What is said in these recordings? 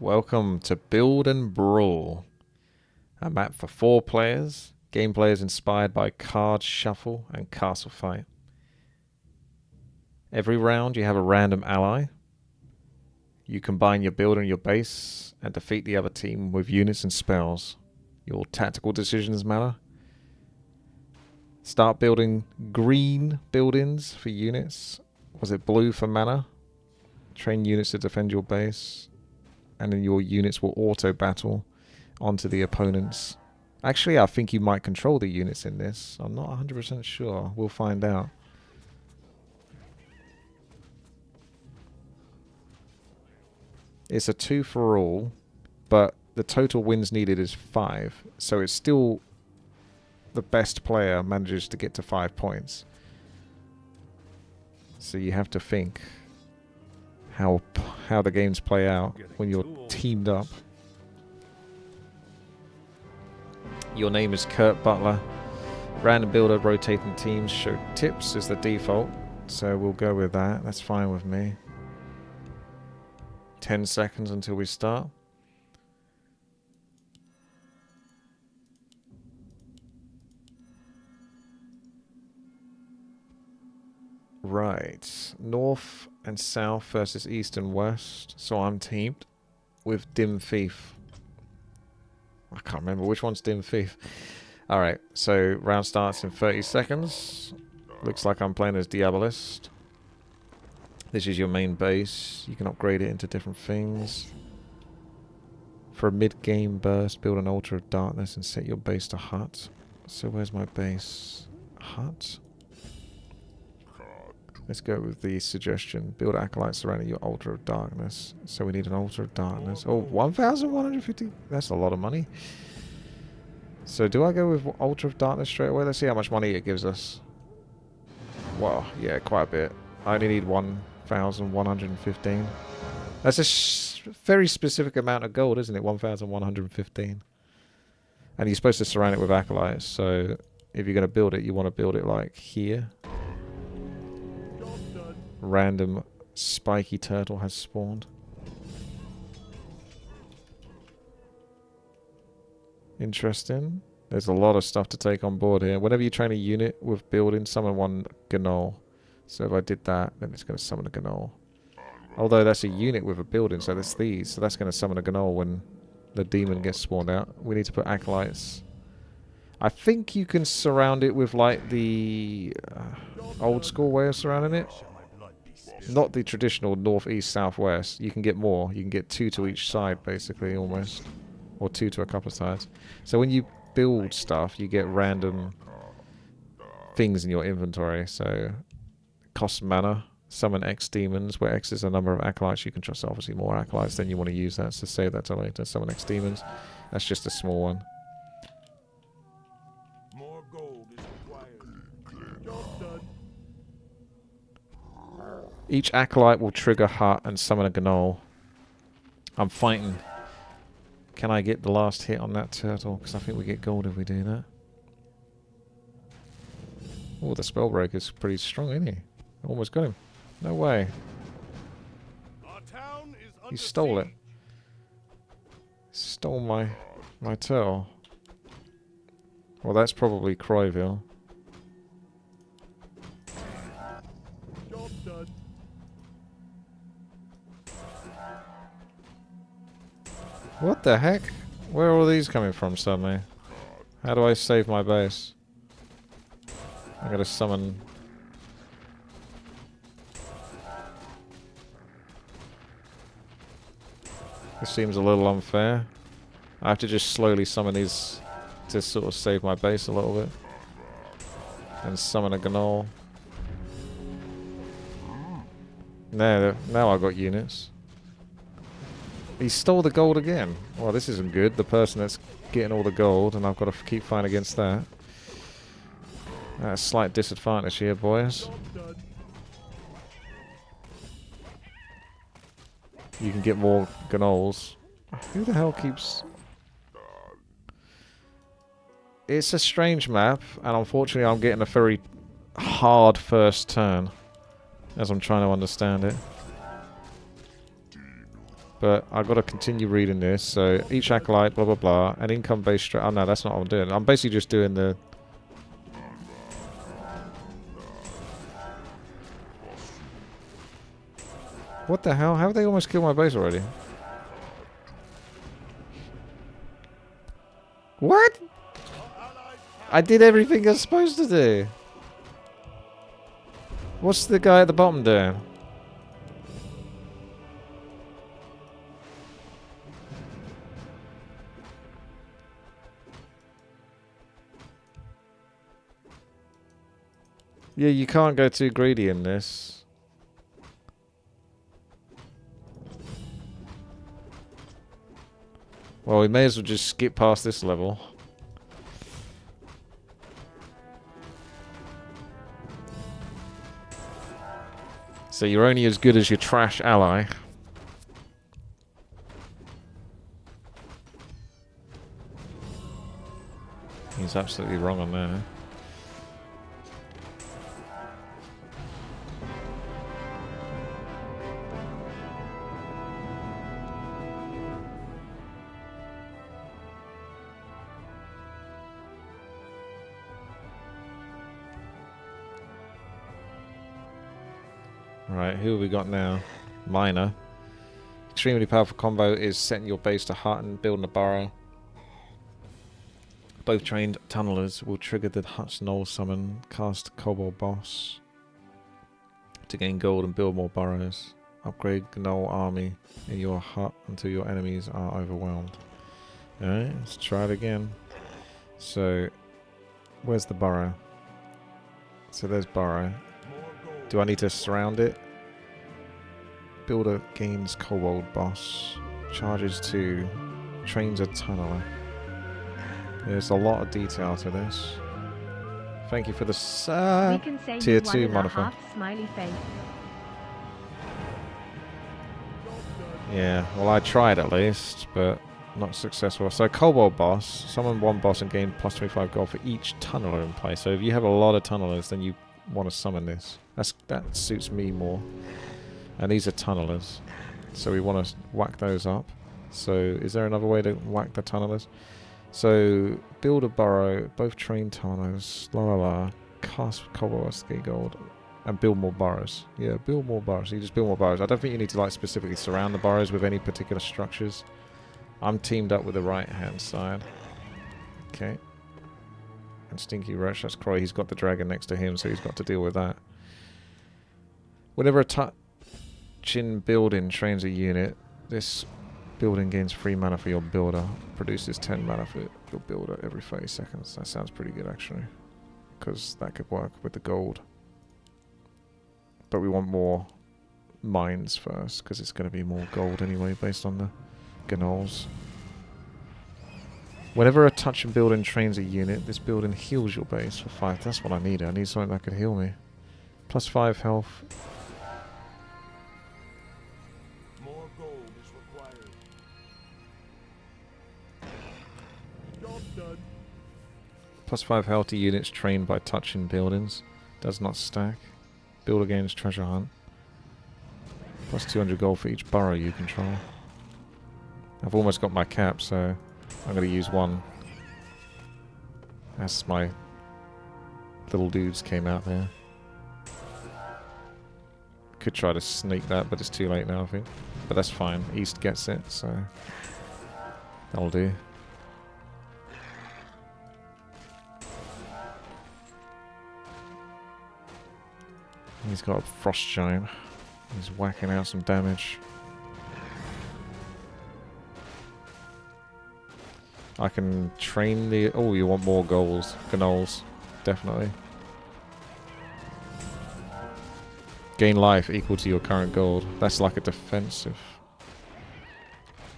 Welcome to Build and Brawl, a map for 4 players. Gameplay is inspired by card shuffle and castle fight. Every round you have a random ally. You combine your build and your base and defeat the other team with units and spells. Your tactical decisions matter. Start building green buildings for units. Was it blue for mana? Train units to defend your base. And then your units will auto-battle onto the opponents. Actually, I think you might control the units in this. I'm not 100% sure. We'll find out. It's a 2 for all, but the total wins needed is 5. So it's still the best player manages to get to 5 points. So you have to think how the games play out when you're teamed up. Your name is Kurt Butler. Random builder, rotating teams, show tips is the default. So we'll go with that. That's fine with me. 10 seconds until we start. Right. North and South versus East and West. So I'm teamed with Dim Thief. I can't remember which one's Dim Thief. Alright, so round starts in 30 seconds. Looks like I'm playing as Diabolist. This is your main base. You can upgrade it into different things. For a mid-game burst, build an altar of darkness and set your base to hut. So where's my base? Hut? Let's go with the suggestion. Build acolytes surrounding your altar of darkness. So we need an altar of darkness. Oh, 1,150? That's a lot of money. So do I go with altar of darkness straight away? Let's see how much money it gives us. Wow, yeah, quite a bit. I only need 1,115. That's a very specific amount of gold, isn't it? 1,115. And you're supposed to surround it with acolytes. So if you're going to build it, you want to build it like here. Random spiky turtle has spawned. Interesting. There's a lot of stuff to take on board here. Whenever you train a unit with building, summon one gnoll. So if I did that, then it's going to summon a gnoll. Although that's a unit with a building, so that's these. So that's going to summon a gnoll when the demon gets spawned out. We need to put acolytes. I think you can surround it with like the old school way of surrounding it. Not the traditional north, east, south, west. You can get more. You can get 2 to each side, basically, almost. Or 2 to a couple of sides. So when you build stuff, you get random things in your inventory. So, cost mana. Summon X demons, where X is the number of acolytes you can trust. Obviously, more acolytes, then you want to use that. So save that till later. Summon X demons. That's just a small one. More gold is required. Job done. Each acolyte will trigger hut and summon a gnoll. I'm fighting. Can I get the last hit on that turtle? Because I think we get gold if we do that. Oh, the spellbreaker's pretty strong, isn't he? Almost got him. No way. Our town is under He stole it. siege. Stole my turtle. Well, that's probably Croyville. Job done. What the heck? Where are all these coming from suddenly? How do I save my base? I gotta summon... This seems a little unfair. I have to just slowly summon these to sort of save my base a little bit. And summon a gnoll. Now I've got units. He stole the gold again. Well, this isn't good. The person that's getting all the gold, and I've got to keep fighting against that. A slight disadvantage here, boys. Job done. You can get more gnolls. Who the hell keeps... It's a strange map, and unfortunately I'm getting a very hard first turn as I'm trying to understand it. But I've got to continue reading this. So each acolyte, blah blah blah, an income-based strat. Oh no, that's not what I'm doing. I'm basically just doing the. What the hell? How have they almost killed my base already? What? I did everything I was supposed to do. What's the guy at the bottom doing? Yeah, you can't go too greedy in this. Well, we may as well just skip past this level. So you're only as good as your trash ally. He's absolutely wrong on that. Right, who have we got now? Miner. Extremely powerful combo is setting your base to hut and building a burrow. Both trained tunnelers will trigger the hut's null summon, cast Kobold Boss to gain gold and build more burrows. Upgrade Gnoll army in your hut until your enemies are overwhelmed. Alright, let's try it again. So, where's the burrow? So there's burrow. Do I need to surround it? Builder gains Kobold Boss. Charges 2. Trains a tunneler. There's a lot of detail to this. Thank you for the tier 2 modifier. Smiley face. Yeah, well I tried at least, but not successful. So Kobold Boss. Summon one boss and gain plus 25 gold for each tunneler in play. So if you have a lot of tunnelers, then you want to summon this. That suits me more. And these are tunnelers. So we want to whack those up. So is there another way to whack the tunnelers? So build a burrow, both train tunnelers, la la la, cast Kobold get gold, and build more burrows. Yeah, build more burrows. So you just build more burrows. I don't think you need to like specifically surround the burrows with any particular structures. I'm teamed up with the right hand side. Okay. And Stinky Rush, that's Croy. He's got the dragon next to him, so he's got to deal with that. Whenever a touching building trains a unit, this building gains 3 mana for your builder, produces 10 mana for your builder every 30 seconds. That sounds pretty good actually, because that could work with the gold. But we want more mines first, because it's going to be more gold anyway based on the gnolls. Whenever a touch and building trains a unit, this building heals your base for 5. That's what I need. I need something that could heal me. Plus 5 health. More gold is required. Job done. Plus 5 health to units trained by touching buildings. Does not stack. Builder gains treasure hunt. Plus 200 gold for each burrow you control. I've almost got my cap, so I'm going to use one. As my little dudes came out there. Could try to sneak that, but it's too late now, I think. But that's fine. East gets it, so that'll do. He's got a frost giant. He's whacking out some damage. I can train the... Oh, you want more goals. Gnolls. Definitely. Gain life equal to your current gold. That's like a defensive.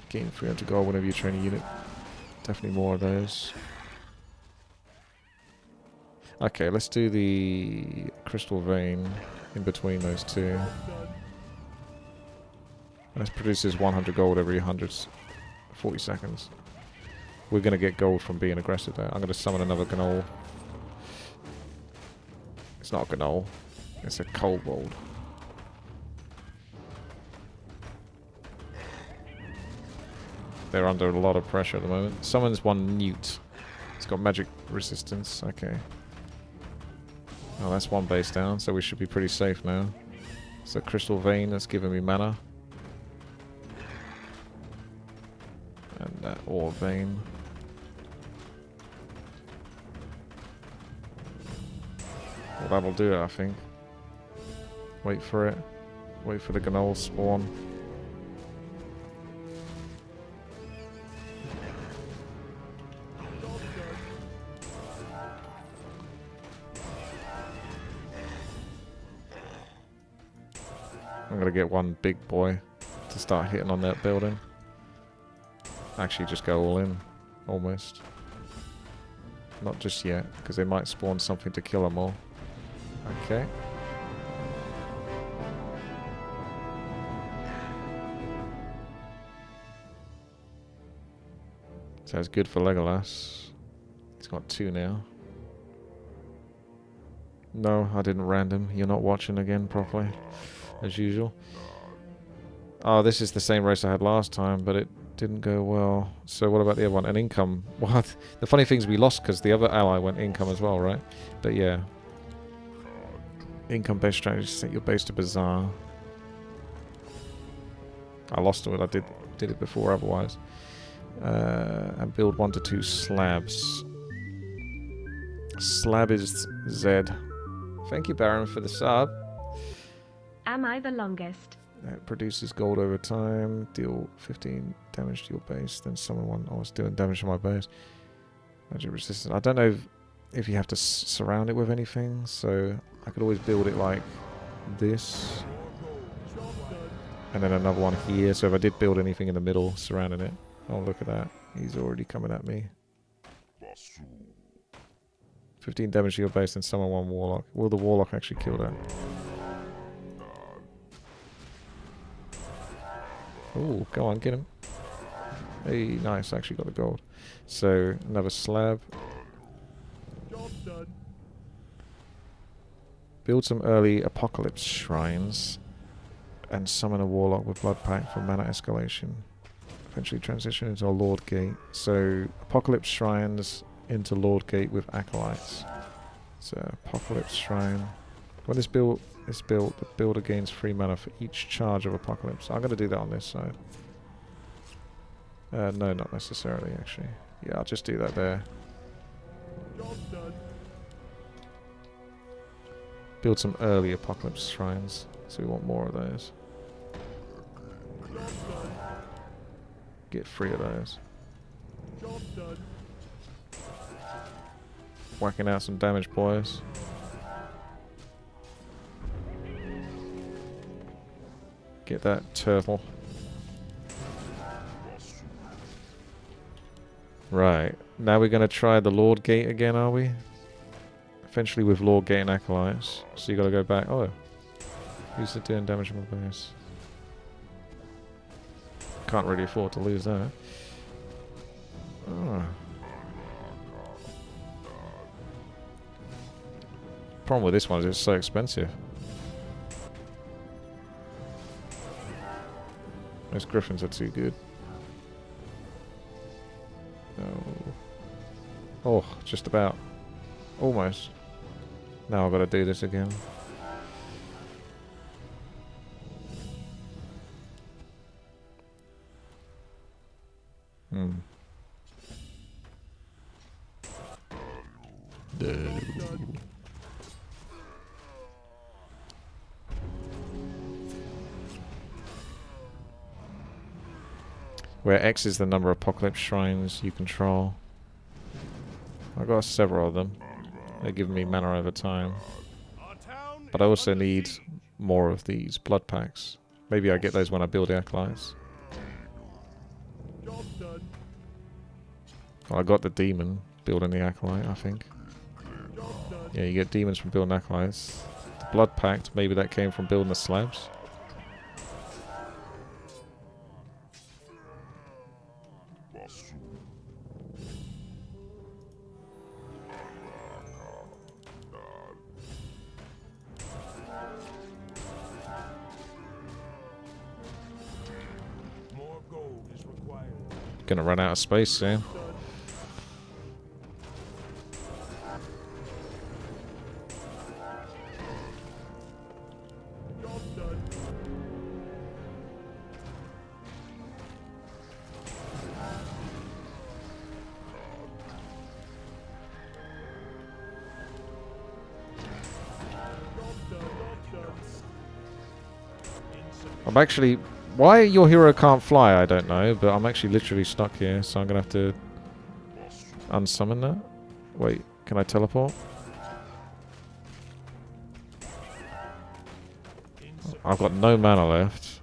Gain 300 gold whenever you train a unit. Definitely more of those. Okay, let's do the crystal vein in between those two. This produces 100 gold every 140 seconds. We're going to get gold from being aggressive there. I'm going to summon another gnoll. It's not a gnoll. It's a kobold. They're under a lot of pressure at the moment. Someone's one newt. It's got magic resistance. Okay. Oh, that's one base down, so we should be pretty safe now. So crystal vein that's giving me mana. And that ore vein. Well, that'll do it, I think. Wait for it. Wait for the gnoll spawn. I'm gonna get one big boy to start hitting on that building. Actually, just go all in. Almost. Not just yet, because they might spawn something to kill them all. Okay. So it's good for Legolas. He's got 2 now. No, I didn't random. You're not watching again properly, as usual. Oh, this is the same race I had last time, but it didn't go well. So what about the other one? An income. What? The funny thing is we lost because the other ally went income as well, right? But yeah. Income-based strategy. Set your base to Bazaar. I lost it. I did it before otherwise. And build 1 to 2 slabs. Slab is Z. Thank you, Baron, for the sub. Am I the longest? It produces gold over time. Deal 15 damage to your base. Then summon one. Oh, it's doing damage to my base. Magic resistance. I don't know if you have to surround it with anything. So I could always build it like this. And then another one here. So if I did build anything in the middle surrounding it. Oh, look at that. He's already coming at me. 15 damage to your base and summon one warlock. Will the warlock actually kill that? Oh, go on, get him. Hey, nice. Actually got the gold. So, another slab. Build some early apocalypse shrines. And summon a warlock with blood pact for mana escalation. Eventually transition into a Lord Gate. So, Apocalypse Shrines into Lord Gate with Acolytes. So, Apocalypse Shrine. When this build is built, the builder gains 3 mana for each charge of Apocalypse. I'm going to do that on this side. No, not necessarily, actually. Yeah, I'll just do that there. Build some early Apocalypse Shrines. So we want more of those. Get 3 of those. Whacking out some damage, boys. Get that turtle. Right. Now we're going to try the Lord Gate again, are we? Eventually with Lord Gate and Acolytes. So you got to go back. Oh. Who's it doing damage on my base? Can't really afford to lose that. Oh. Problem with this one is it's so expensive. Those griffins are too good. Oh, just about. Almost. Now I've got to do this again. Where X is the number of Apocalypse Shrines you control. I've got several of them. They're giving me mana over time. But I also need more of these blood packs. Maybe I get those when I build the Acolytes. Well, I got the demon building the Acolyte, I think. Yeah, you get demons from building Acolytes. The blood pact, maybe that came from building the slabs. gonna run out of space soon. I'm actually... Why your hero can't fly, I don't know, but I'm actually literally stuck here, so I'm gonna have to unsummon that. Wait, can I teleport? I've got no mana left.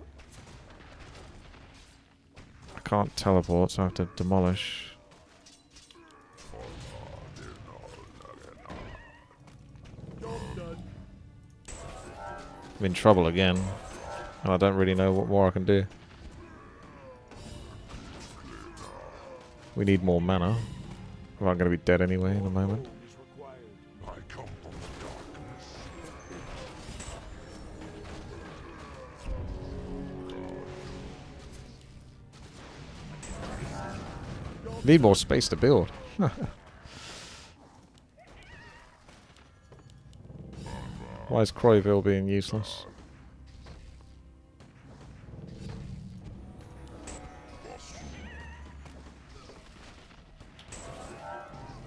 I can't teleport, so I have to demolish. I'm in trouble again. And I don't really know what more I can do. We need more mana. Well, I'm going to be dead anyway in a moment. Need more space to build. Why is Croyville being useless?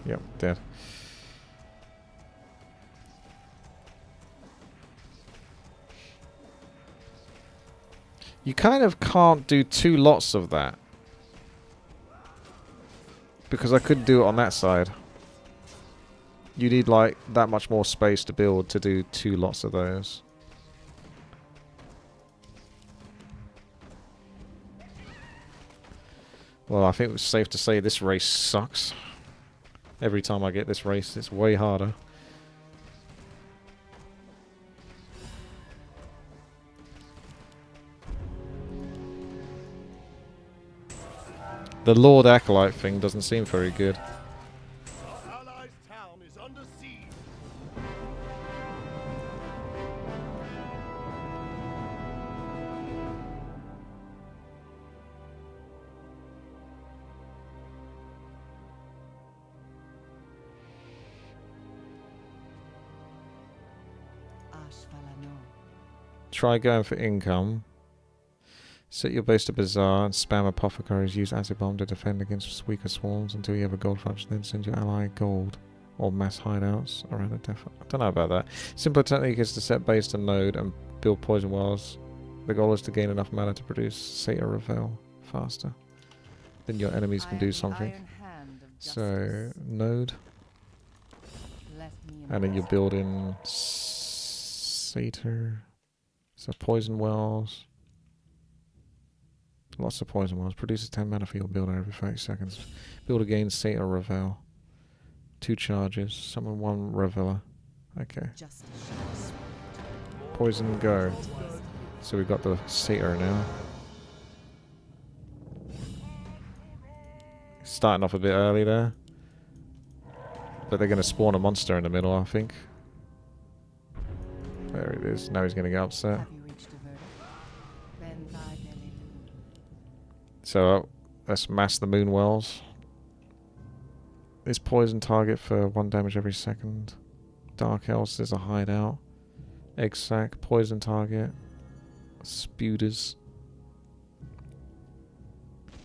Yep, dead. You kind of can't do 2 lots of that. Because I couldn't do it on that side. You need like that much more space to build to do 2 lots of those. Well, I think it's safe to say this race sucks. Every time I get this race, it's way harder. The Lord Acolyte thing doesn't seem very good. Our allies' town is under siege. Try going for income. Set your base to Bazaar and spam apothecaries. Use acid bomb to defend against weaker swarms until you have a gold function. Then send your ally gold or mass hideouts around a def. I don't know about that. Simple technique is to set base to node and build poison wells. The goal is to gain enough mana to produce Satyr Revel faster. Then your enemies can do something. So node, and then you're building Satyr. So poison wells. Lots of poison wells. Produces 10 mana for your builder every 30 seconds. Build again, Satyr Revel. 2 charges. Summon 1 Reveler. Okay. Poison go. So we've got the Satyr now. Starting off a bit early there. But they're going to spawn a monster in the middle, I think. There it is. Now he's going to get upset. So let's mass the moon wells. This poison target for 1 damage every second. Dark Elves, there's a hideout. Egg sac, poison target. Spuders.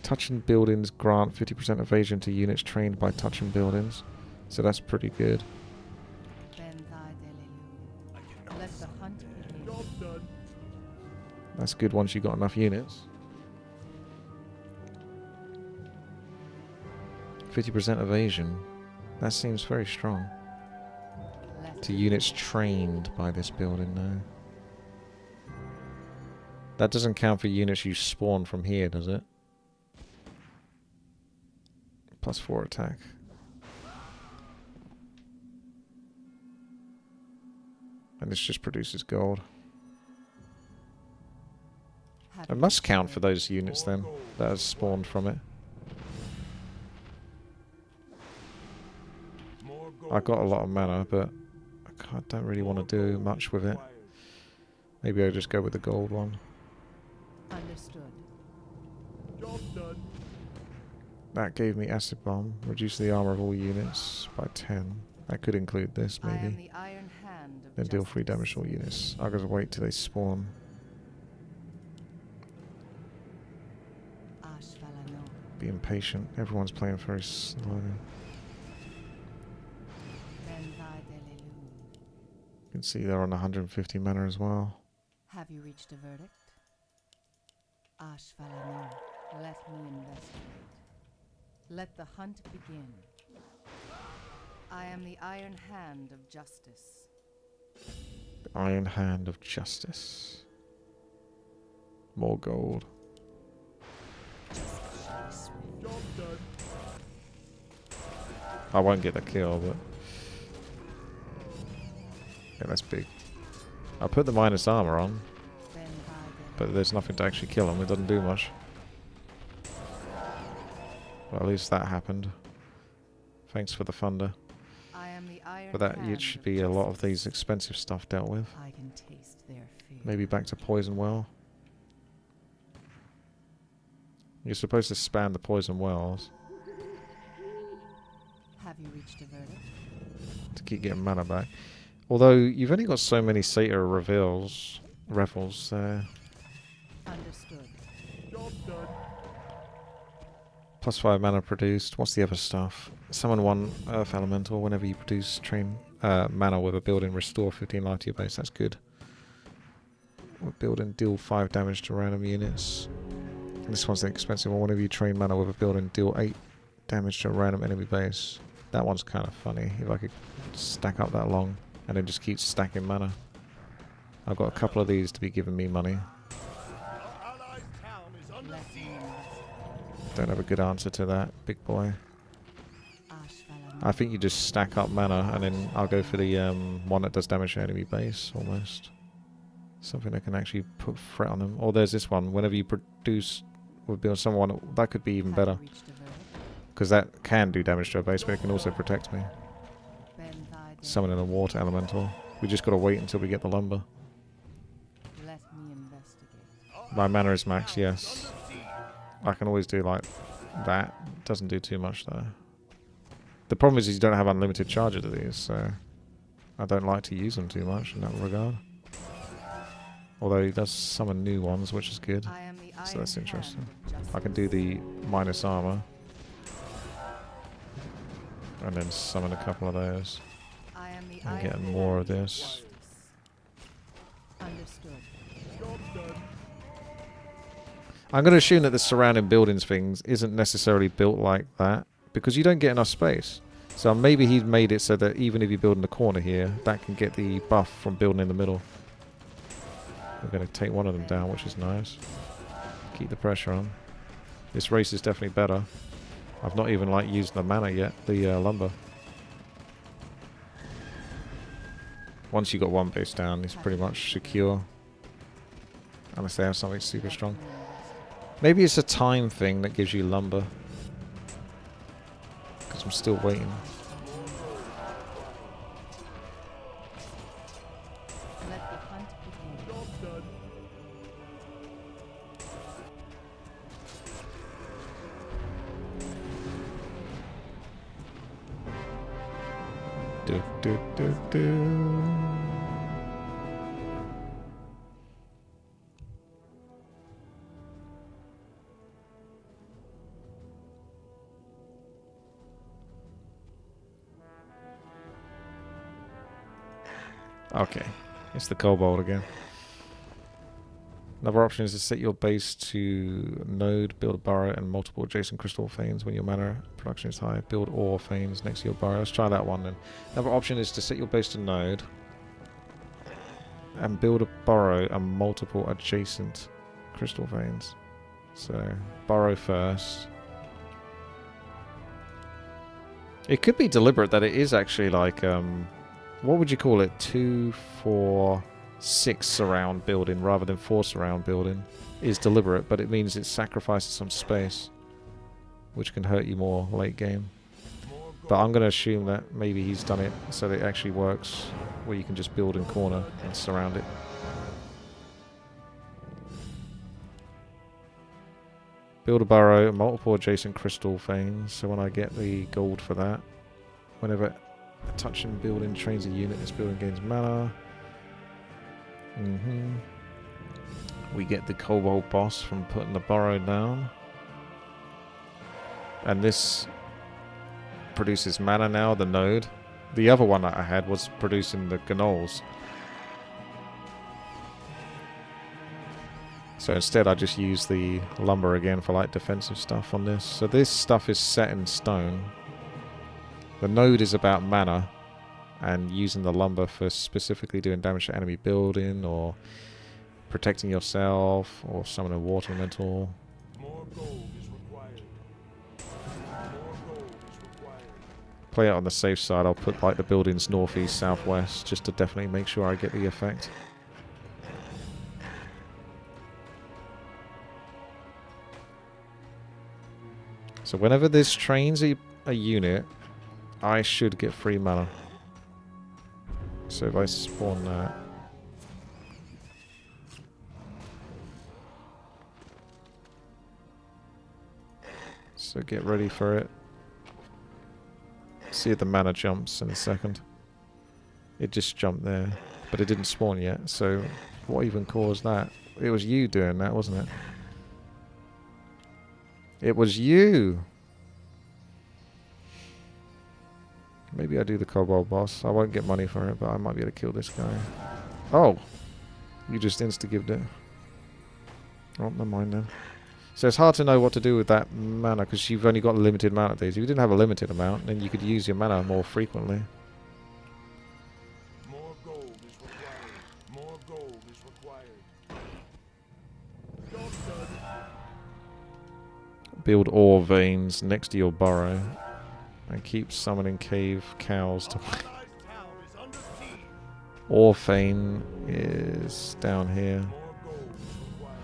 Touching buildings grant 50% evasion to units trained by touching buildings. So that's pretty good. That's good once you got enough units. 50% evasion. That seems very strong. To units trained by this building now. That doesn't count for units you spawn from here, does it? +4 attack. And this just produces gold. It must count for those units then, that has spawned from it. I got a lot of mana, but I don't really want to do much with it. Maybe I'll just go with the gold one. Understood. Job done. That gave me acid bomb. Reduce the armor of all units by 10. That could include this, I am maybe. the iron hand of Then deal 3 justice. damage to all units. I'll just wait till they spawn. Ashvalano. Be impatient. Everyone's playing very slowly. Benvadelelu. You can see they're on 150 mana as well. Have you reached a verdict? Ashvalano. Let me investigate. Let the hunt begin. I am the iron hand of justice. The Iron Hand of Justice. More gold. Job done. I won't get the kill, but... yeah, that's big. I put the minus armor on, but there's nothing to actually kill him. It doesn't do much. Well, at least that happened. Thanks for the thunder. I am the iron But that hand it should be a lot of these expensive stuff dealt with. I can taste their fear. Maybe back to Poison Well. You're supposed to spam the Poison Wells Have you reached a verdict? to keep getting mana back. Although, you've only got so many Satyr revels there. Understood. Job done. Plus 5 mana produced. What's the other stuff? Summon 1 Earth Elemental whenever you produce mana with a building. Restore 15 life to your base. That's good. With building, deal 5 damage to random units. And this one's the expensive one. Whenever you train mana with a building, deal 8 damage to a random enemy base. That one's kind of funny. If I could stack up that long and then just keep stacking mana. I've got a couple of these to be giving me money. Our allies' town is under Let me siege. investigate. Don't have a good answer to that, big boy. Ashvalano. I think you just stack up mana, and then I'll go for the one that does damage to enemy base, almost. Something that can actually put threat on them. Or there's this one. Whenever you produce with build someone, that could be even Have better. you reached a verdict? Because that can do damage to a base, but it can also protect me. Benvadelelu. Summoning a water elemental. We just got to wait until we get the lumber. Let me investigate. My mana is max, yes. I can always do like that. Doesn't do too much though. The problem is you don't have unlimited charges of these, so I don't like to use them too much in that regard. Although he does summon new ones, which is good. I am the iron So that's interesting. hand of justice. I can do the minus armor. And then summon a couple of those. I am the And iron get more hand of this. justice. Understood. Job done. I'm going to assume that the surrounding buildings things isn't necessarily built like that, because you don't get enough space. So maybe he's made it so that even if you build in the corner here, that can get the buff from building in the middle. We're going to take one of them down, which is nice. Keep the pressure on. This race is definitely better. I've not even like used the mana yet, the lumber. Once you got one base down, it's pretty much secure. Unless they have something super strong. Maybe it's a time thing that gives you lumber. Because I'm still waiting. Let the hunt begin. Job done. Do, do, do, do. Okay, it's the kobold again. Another option is to set your base to node, build a burrow, and multiple adjacent crystal veins when your mana production is high. Build ore veins next to your burrow. Let's try that one then. Another option is to set your base to node and build a burrow and multiple adjacent crystal veins. So, burrow first. It could be deliberate that it is actually like, what would you call it? 2, 4, 6 surround building rather than 4 surround building is deliberate, but it means it sacrifices some space, which can hurt you more late game. But I'm going to assume that maybe he's done it so that it actually works, where you can just build in corner and surround it. Build a burrow, multiple adjacent crystal veins. So when I get the gold for that, whenever a touching building trains a unit, this building gains mana. We get the kobold boss from putting the burrow down. And this produces mana now, the node. The other one that I had was producing the gnolls. So instead I just use the lumber again for like defensive stuff on this. So this stuff is set in stone. The node is about mana and using the lumber for specifically doing damage to enemy building or protecting yourself or summon a water elemental. More gold is required. More gold is required. Play it on the safe side. I'll put like the buildings northeast, southwest just to definitely make sure I get the effect. So whenever this trains a unit, I should get free mana. So if I spawn that. So get ready for it. See if the mana jumps in a second. It just jumped there, but it didn't spawn yet. So what even caused that? It was you doing that, wasn't it? It was you! Maybe I do the kobold boss. I won't get money for it, but I might be able to kill this guy. Oh! You just insta-gived it. Oh, never mind then. So it's hard to know what to do with that mana, because you've only got a limited amount of these. If you didn't have a limited amount, then you could use your mana more frequently. More gold is required. More gold is required. Job done. Build ore veins next to your burrow. And keep summoning cave cows to... Allies' town is under siege. Ore vein is down here. More gold is required.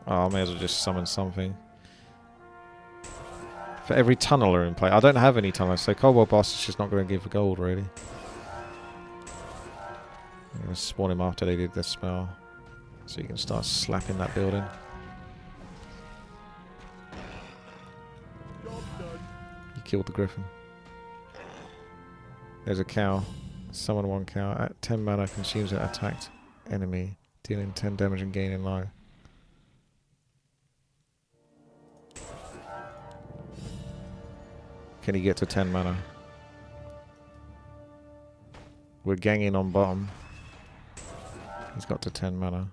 Oh, I may as well just summon something. For every tunneler in play. I don't have any tunnelers, so Kobold Boss is just not going to give gold, really. I'm going to spawn him after they did this spell. So you can start slapping that building. Job done. You killed the griffin. There's a cow. Summon one cow. At 10 mana, consumes an attacked enemy, dealing 10 damage and gaining life. Can he get to 10 mana? We're ganging on bottom. He's got to 10 mana.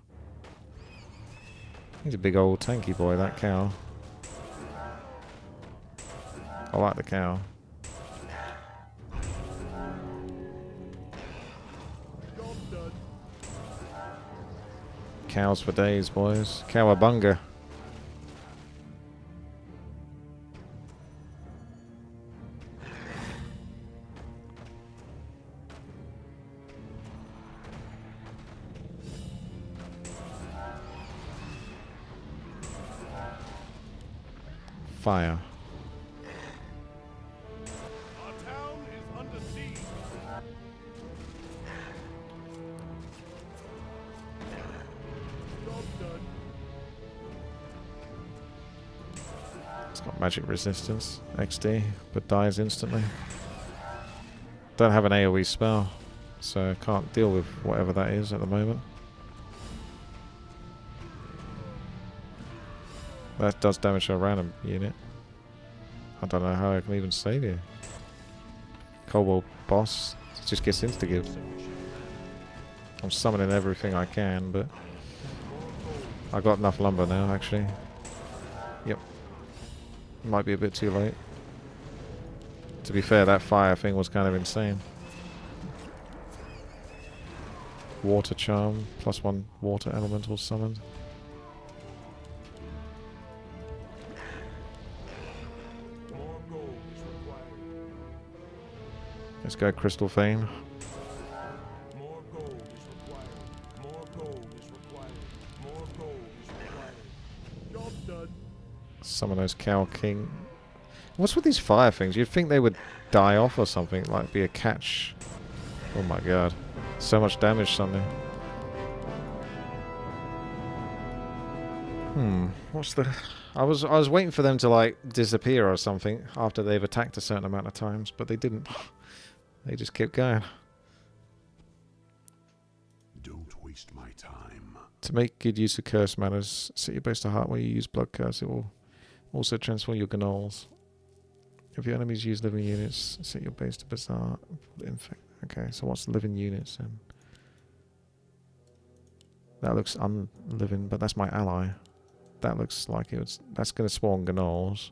He's a big old tanky boy, that cow. I like the cow. Job done. Cows for days, boys. Cowabunga. Fire. Our town is under siege. Job done. It's got magic resistance, XD, but dies instantly. Don't have an AoE spell, so I can't deal with whatever that is at the moment. That does damage to a random unit. I don't know how I can even save you. Kobold boss just gets insta-give. I'm summoning everything I can, but I got enough lumber now, actually. Yep. Might be a bit too late. To be fair, that fire thing was kind of insane. Water charm, +1 water elemental summoned. More gold is required. Let's go Crystal Fame. More gold is required. More gold is required. More gold is required. Job done. Summon those Cow King. What's with these fire things? You'd think they would die off or something, like be a catch. Oh my god. So much damage suddenly. What's the... I was waiting for them to, like, disappear or something after they've attacked a certain amount of times, but they didn't. They just kept going. Don't waste my time. To make good use of curse manners, set your base to heart when you use blood curse. It will also transform your gnolls. If your enemies use living units, set your base to Bazaar. Okay, so what's living units then? That looks unliving, but that's my ally. That looks like that's going to spawn gnolls.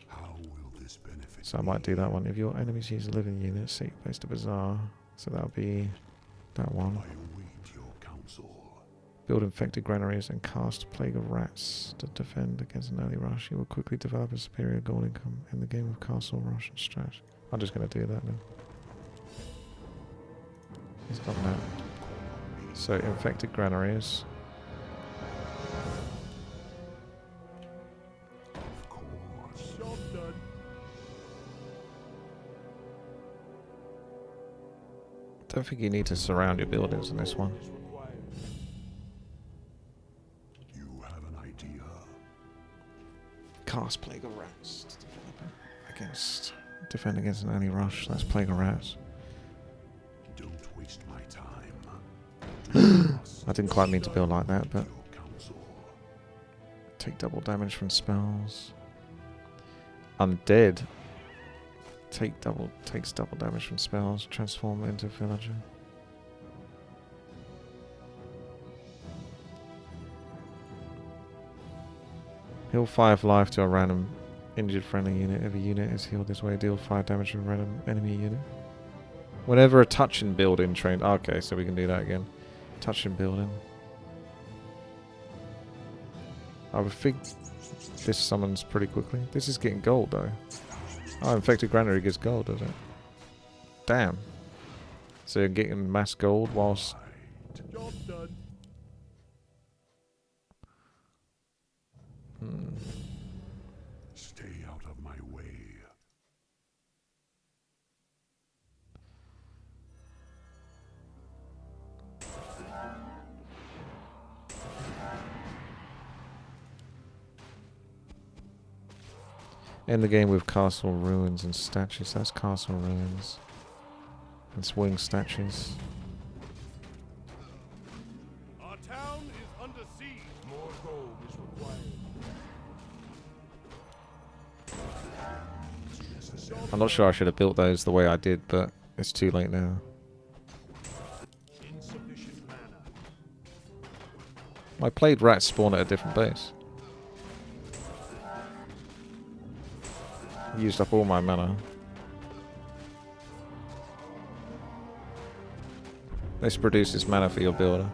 How will this benefit So I might do that one. If your enemies use living units, set your base to Bazaar. So that'll be that one. I await your counsel. Build infected granaries and cast Plague of Rats to defend against an early rush. You will quickly develop a superior gold income in the game of Castle Rush and Strat. I'm just going to do that then. He's done that. So infected granaries. Of course. Job done. Don't think you need to surround your buildings in this one. You have an idea. Cast Plague of Rats to defend against an early rush. That's Plague of Rats. Don't waste my time. I didn't quite mean to build like that, but Your counsel. take double damage from spells. Undead takes double damage from spells. Transform into villager. Heal 5 life to a random injured friendly unit. Every unit is healed this way. Deal 5 damage to a random enemy unit. Whenever a touching building trained. Okay, so we can do that again. Touching building. I would think this summons pretty quickly. This is getting gold though. Oh, infected granary gets gold, does it? Damn. So you're getting mass gold whilst... Job done. Stay out of my way. End the game with castle ruins and statues. That's castle ruins. And swing statues. Our town is under siege. More gold is required. I'm not sure I should have built those the way I did, but it's too late now. Insufficient mana. I played rats spawn at a different base. Used up all my mana. This produces mana for your builder.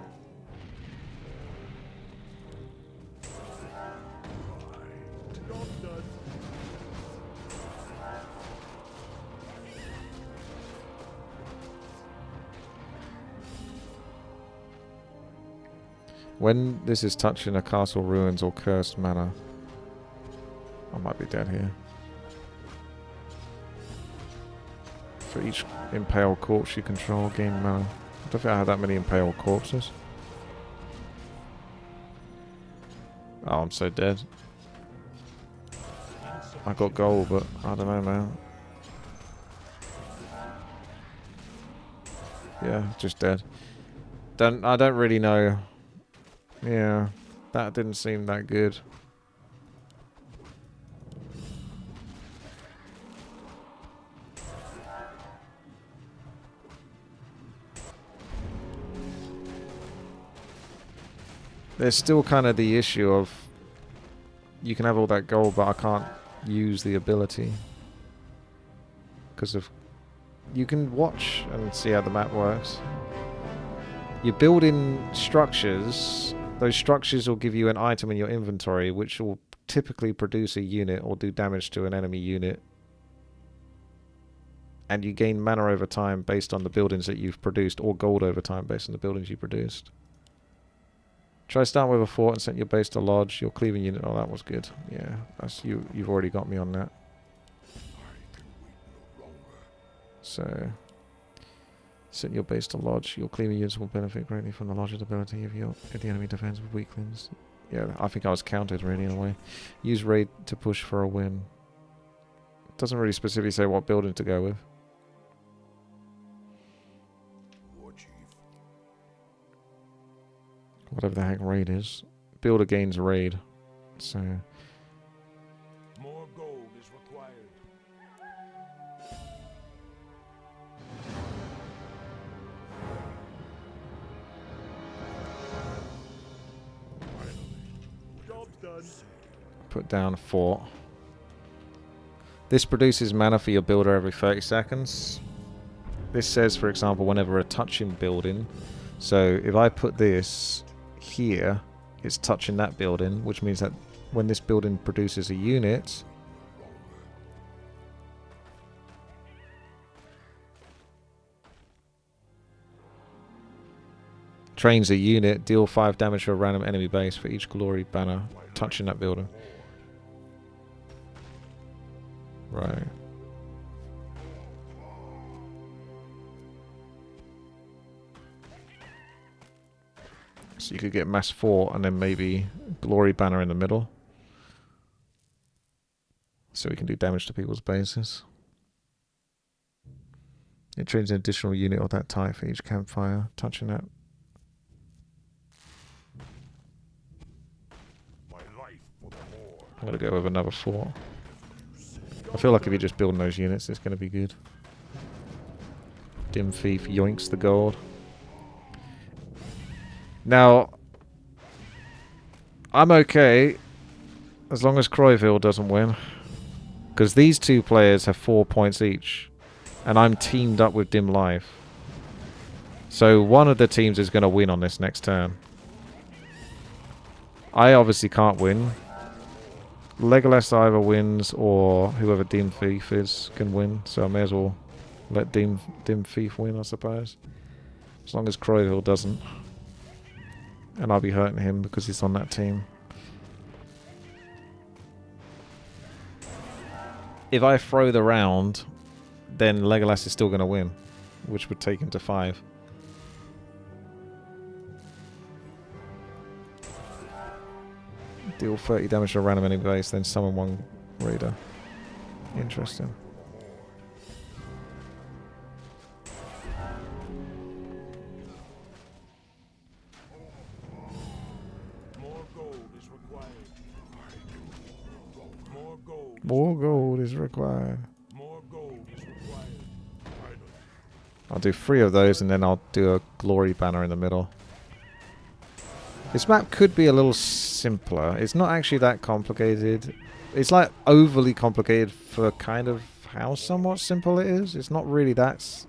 Job done. When this is touching a castle ruins or cursed mana, I might be dead here. For each impaled corpse you control, gain mana. I don't think I have that many impaled corpses. Oh, I'm so dead. I got gold, but I don't know, man. Yeah, just dead. I don't really know. Yeah, that didn't seem that good. There's still kind of the issue of you can have all that gold, but I can't use the ability because of you can watch and see how the map works. You're building structures. Those structures will give you an item in your inventory, which will typically produce a unit or do damage to an enemy unit. And you gain mana over time based on the buildings that you've produced, or gold over time based on the buildings you produced. Try starting with a fort and set your base to lodge. Your cleaving unit. Oh, that was good. Yeah, that's you. You've already got me on that. So, set your base to lodge. Your cleaving units will benefit greatly from the lodge's ability if the enemy defends with weaklings. Yeah, I think I was counted really in a way. Use raid to push for a win. Doesn't really specifically say what building to go with. War chief. Whatever the heck raid is. Builder gains raid. So More gold is required. Job's done. put down a fort. This produces mana for your builder every 30 seconds. This says, for example, whenever a touching building. So if I put this here, it's touching that building, which means that when this building produces a unit, trains a unit, deal 5 damage to a random enemy base for each glory banner touching that building. Right. So you could get mass 4 and then maybe glory banner in the middle. So we can do damage to people's bases. It trains an additional unit of that type for each campfire touching that. My life for the Lord. I'm going to go with another 4. I feel like if you're just building those units, it's going to be good. Dim Thief yoinks the gold. Now, I'm okay as long as Croyville doesn't win. Because these two players have 4 points each. And I'm teamed up with Dim Life. So one of the teams is going to win on this next turn. I obviously can't win. Legolas either wins or whoever Dim Thief is can win. So I may as well let Dim Thief win, I suppose. As long as Croyville doesn't. And I'll be hurting him because he's on that team. If I throw the round, then Legolas is still going to win, which would take him to 5. Deal 30 damage to a random enemy base, then summon 1 raider. Interesting. More gold is required. More gold. More gold is required. More gold is required. I'll do 3 of those and then I'll do a glory banner in the middle. This map could be a little simpler. It's not actually that complicated. It's like overly complicated for kind of how somewhat simple it is. It's not really that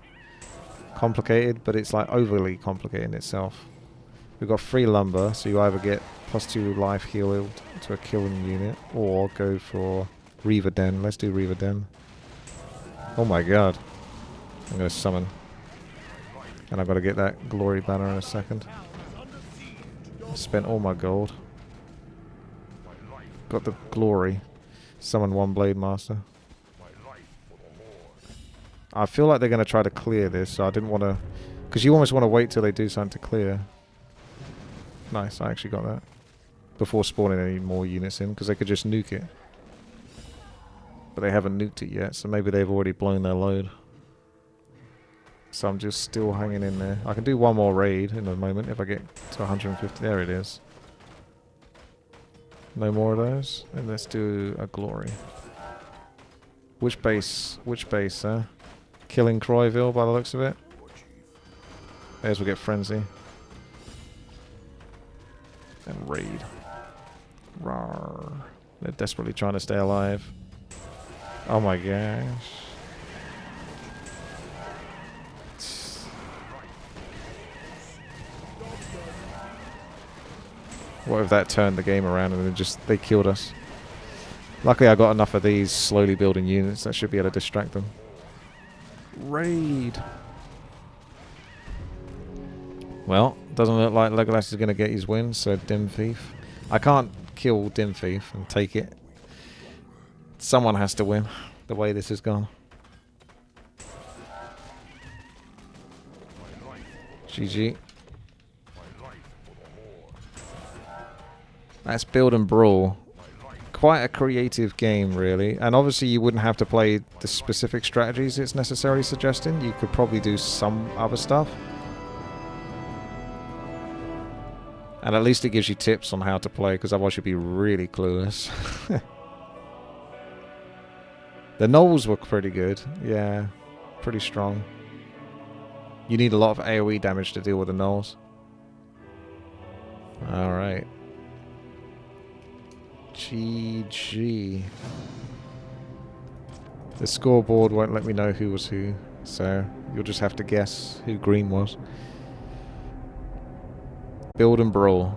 complicated, but it's like overly complicated in itself. We've got 3 lumber, so you either get +2 life healed to a killing unit, or go for Reaver Den. Let's do Reaver Den. Oh my god. I'm going to summon. And I've got to get that glory banner in a second. I spent all my gold. Got the glory. Summon 1 Blade Master. I feel like they're going to try to clear this, so I didn't want to... Because you almost want to wait till they do something to clear. Nice, I actually got that. Before spawning any more units in, because they could just nuke it. But they haven't nuked it yet, so maybe they've already blown their load. So I'm just still hanging in there. I can do 1 more raid in a moment if I get to 150. There it is. No more of those. And let's do a glory. Which base? Which base, sir? Killing Croyville by the looks of it. There's we'll get Frenzy. And raid. Rawr. They're desperately trying to stay alive. Oh my gosh. What if that turned the game around and then just they killed us? Luckily I got enough of these slowly building units that should be able to distract them. Raid! Well, doesn't look like Legolas is going to get his win, so Dim Thief. I can't kill Dim Thief and take it. Someone has to win, the way this has gone. GG. That's Build and Brawl. Quite a creative game, really. And obviously you wouldn't have to play the specific strategies it's necessarily suggesting. You could probably do some other stuff. And at least it gives you tips on how to play, because otherwise you'd be really clueless. The gnolls were pretty good. Yeah, pretty strong. You need a lot of AoE damage to deal with the gnolls. Alright. GG. The scoreboard won't let me know who was who, so you'll just have to guess who green was. Build and Brawl.